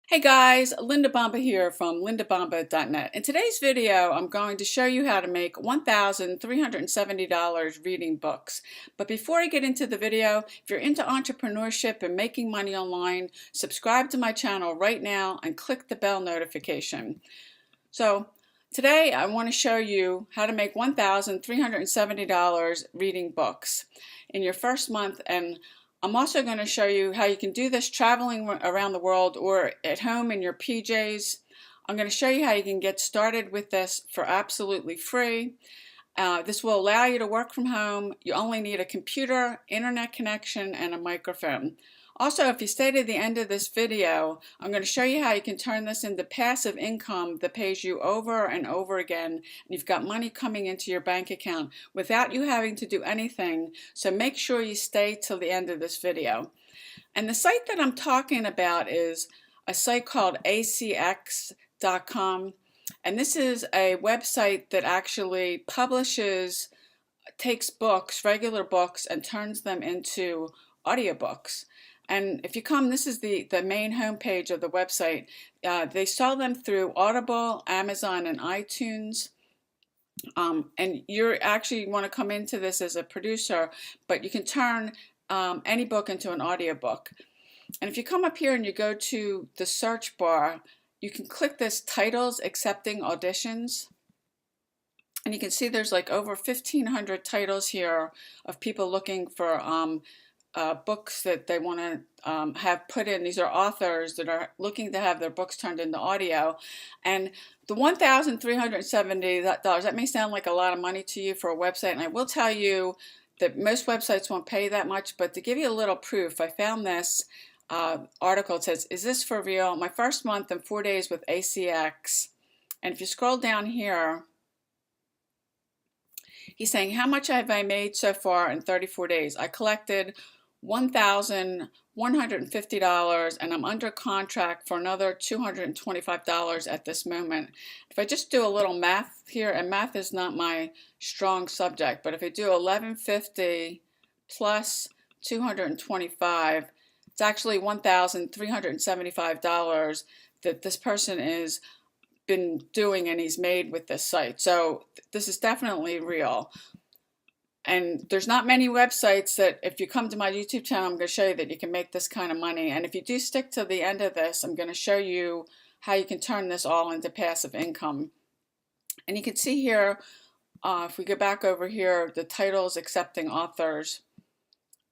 Hey guys, Linda Bomba here from lindabomba.net. In today's video, I'm going to show you how to make $1,370 reading books. But before I get into the video, if you're into entrepreneurship and making money online, subscribe to my channel right now and click the bell notification. So today I want to show you how to make $1,370 reading books in your first month, and I'm also going to show you how you can do this traveling around the world or at home in your PJs. I'm going to show you how you can get started with this for absolutely free. This will allow you to work from home. You only need a computer, internet connection, and a microphone. Also, if you stay to the end of this video, I'm going to show you how you can turn this into passive income that pays you over and over again. And you've got money coming into your bank account without you having to do anything. So make sure you stay till the end of this video. And the site that I'm talking about is a site called acx.com. And this is a website that actually takes books, regular books, and turns them into audiobooks. And if you come, this is the main homepage of the website. They sell them through Audible, Amazon, and iTunes. And you actually want to come into this as a producer, but you can turn any book into an audiobook. And if you come up here and you go to the search bar, you can click this titles accepting auditions. And you can see there's like over 1,500 titles here of people looking for books that they want to have put in. These are authors that are looking to have their books turned into audio. And the $1,370, that may sound like a lot of money to you for a website. And I will tell you that most websites won't pay that much. But to give you a little proof, I found this article. It says, "Is this for real? My first month and 4 days with ACX." And if you scroll down here, he's saying, how much have I made so far in 34 days? I collected $1,150 and I'm under contract for another $225 at this moment. If I just do a little math here, and math is not my strong subject, but if I do $1,150 plus 225, it's actually $1,375 that this person is been doing and he's made with this site. So this is definitely real. And there's not many websites that, if you come to my YouTube channel, I'm going to show you that you can make this kind of money. And if you do stick to the end of this, I'm going to show you how you can turn this all into passive income. And you can see here, if we go back over here, the titles accepting authors.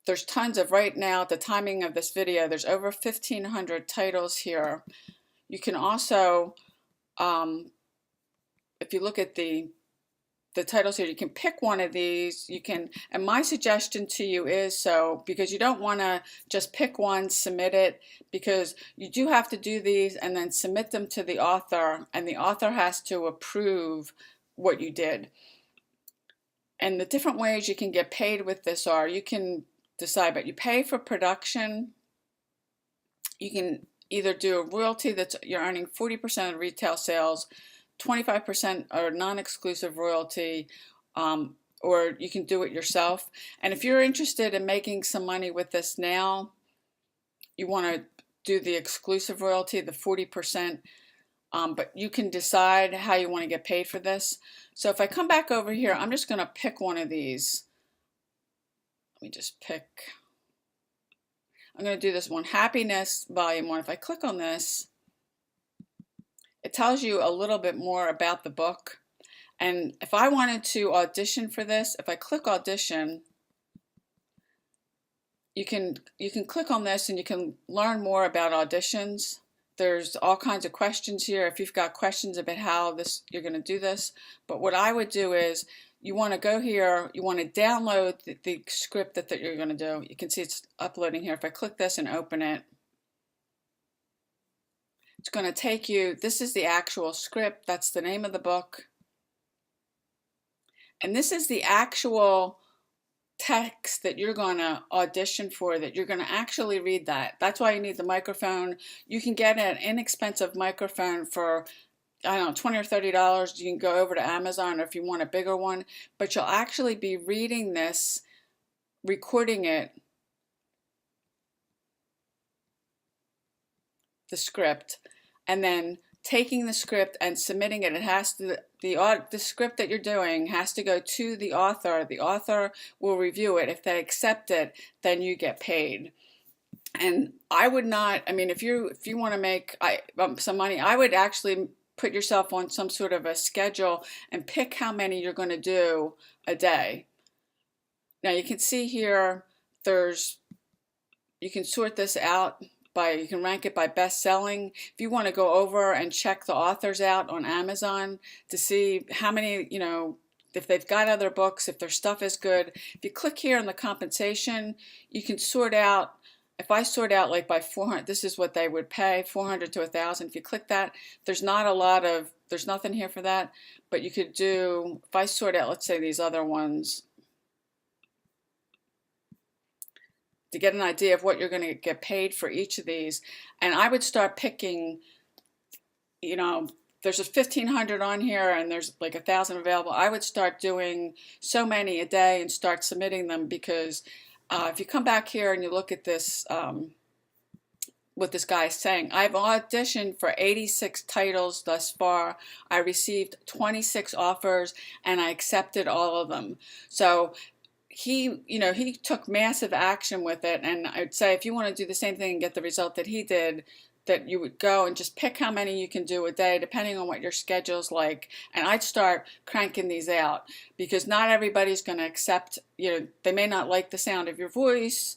There's tons of, right now at the timing of this video, there's over 1,500 titles here. You can also, if you look at the titles here, you can pick one of these. You can, and my suggestion to you is, so because you don't want to just pick one, submit it, because you do have to do these and then submit them to the author, and the author has to approve what you did. And the different ways you can get paid with this are, you can decide, but you pay for production. You can either do a royalty that's you're earning 40% of retail sales, 25% are non-exclusive royalty, or you can do it yourself. And if you're interested in making some money with this now, you want to do the exclusive royalty, the 40%, but you can decide how you want to get paid for this. So if I come back over here, I'm just going to pick one of these. Let me just pick. I'm going to do this one, Happiness Volume 1. If I click on this, it tells you a little bit more about the book. And if I wanted to audition for this, if I click audition, you can click on this and you can learn more about auditions. There's all kinds of questions here if you've got questions about how you're going to do this. But what I would do is, you want to go here, you want to download the script that you're going to do. You can see it's uploading here. If I click this and open it, it's going to take you, this is the actual script, that's the name of the book. And this is the actual text that you're going to audition for, that you're going to actually read that. That's why you need the microphone. You can get an inexpensive microphone for, I don't know, $20 or $30. You can go over to Amazon, or if you want a bigger one, but you'll actually be reading this, recording it the script and then taking the script and submitting it. It has to, the script that you're doing has to go to the author. The author will review it. If they accept it, then you get paid. And I would not, I mean, if you want to make some money, I would actually put yourself on some sort of a schedule and pick how many you're going to do a day. Now you can see here, you can sort this out by, you can rank it by best selling. If you want to go over and check the authors out on Amazon to see how many, you know, if they've got other books, if their stuff is good. If you click here on the compensation, you can sort out. If I sort out like by 400, this is what they would pay, 400 to 1,000. If you click that, there's not a lot of, there's nothing here for that, but you could do, if I sort out, let's say these other ones, to get an idea of what you're going to get paid for each of these. And I would start picking, you know, there's a 1,500 on here and there's like 1,000 available. I would start doing so many a day and start submitting them, because if you come back here and you look at this, what this guy is saying, I've auditioned for 86 titles thus far. I received 26 offers and I accepted all of them. So he, you know, he took massive action with it. And I'd say if you want to do the same thing and get the result that he did, that you would go and just pick how many you can do a day depending on what your schedule's like. And I'd start cranking these out, because not everybody's going to accept, you know, they may not like the sound of your voice,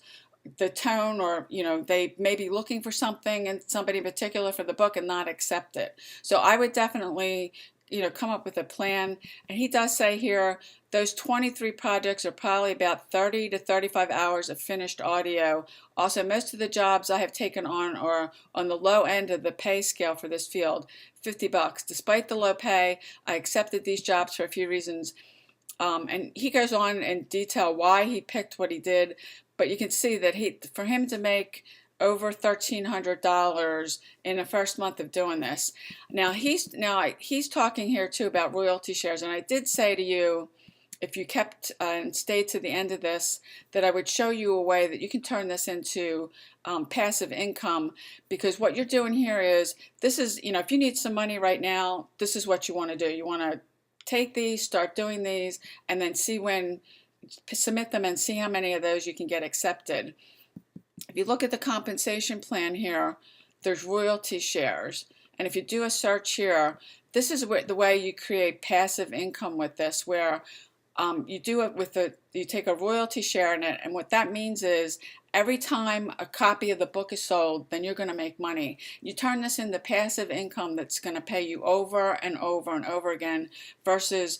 the tone, or, you know, they may be looking for something and somebody in particular for the book and not accept it. So I would definitely, you know, come up with a plan. And he does say here, those 23 projects are probably about 30 to 35 hours of finished audio. Also, most of the jobs I have taken on are on the low end of the pay scale for this field, $50. Despite the low pay, I accepted these jobs for a few reasons. And he goes on in detail why he picked what he did. But you can see that for him to make over $1,300 in the first month of doing this. Now he's talking here too about royalty shares, and I did say to you, if you kept and stayed to the end of this, that I would show you a way that you can turn this into passive income. Because what you're doing here is, this is, you know, if you need some money right now, this is what you want to do. You want to take these, start doing these, and then submit them and see how many of those you can get accepted. If you look at the compensation plan here, there's royalty shares. And if you do a search here, this is the way you create passive income with this, where you do it with you take a royalty share in it. And what that means is, every time a copy of the book is sold, then you're going to make money. You turn this into passive income that's going to pay you over and over and over again, versus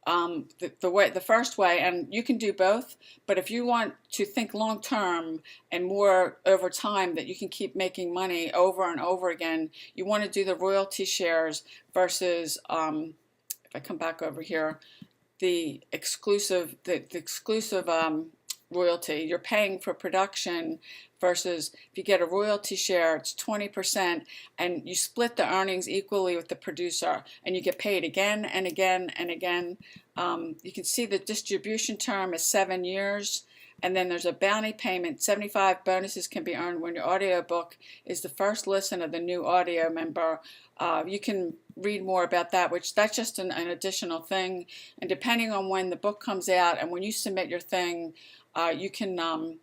the first way. And you can do both, but if you want to think long term and more over time, that you can keep making money over and over again, you want to do the royalty shares versus, if I come back over here, the exclusive royalty. You're paying for production, versus if you get a royalty share, it's 20%, and you split the earnings equally with the producer, and you get paid again and again and again. You can see the distribution term is 7 years, and then there's a bounty payment. 75 bonuses can be earned when your audiobook is the first listen of the new audio member. You can read more about that, which that's just an additional thing. And depending on when the book comes out and when you submit your thing, you can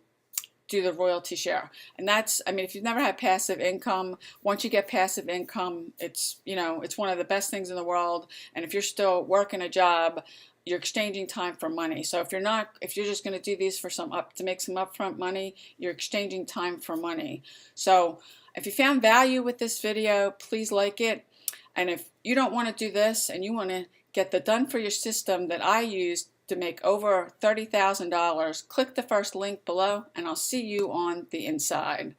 do the royalty share. And that's, I mean, if you've never had passive income, once you get passive income, it's, you know, it's one of the best things in the world. And if you're still working a job, you're exchanging time for money. So if you're just going to do these for to make some upfront money, you're exchanging time for money. So if you found value with this video, please like it. And if you don't want to do this and you want to get the done for your system that I used to make over $30,000, click the first link below, and I'll see you on the inside.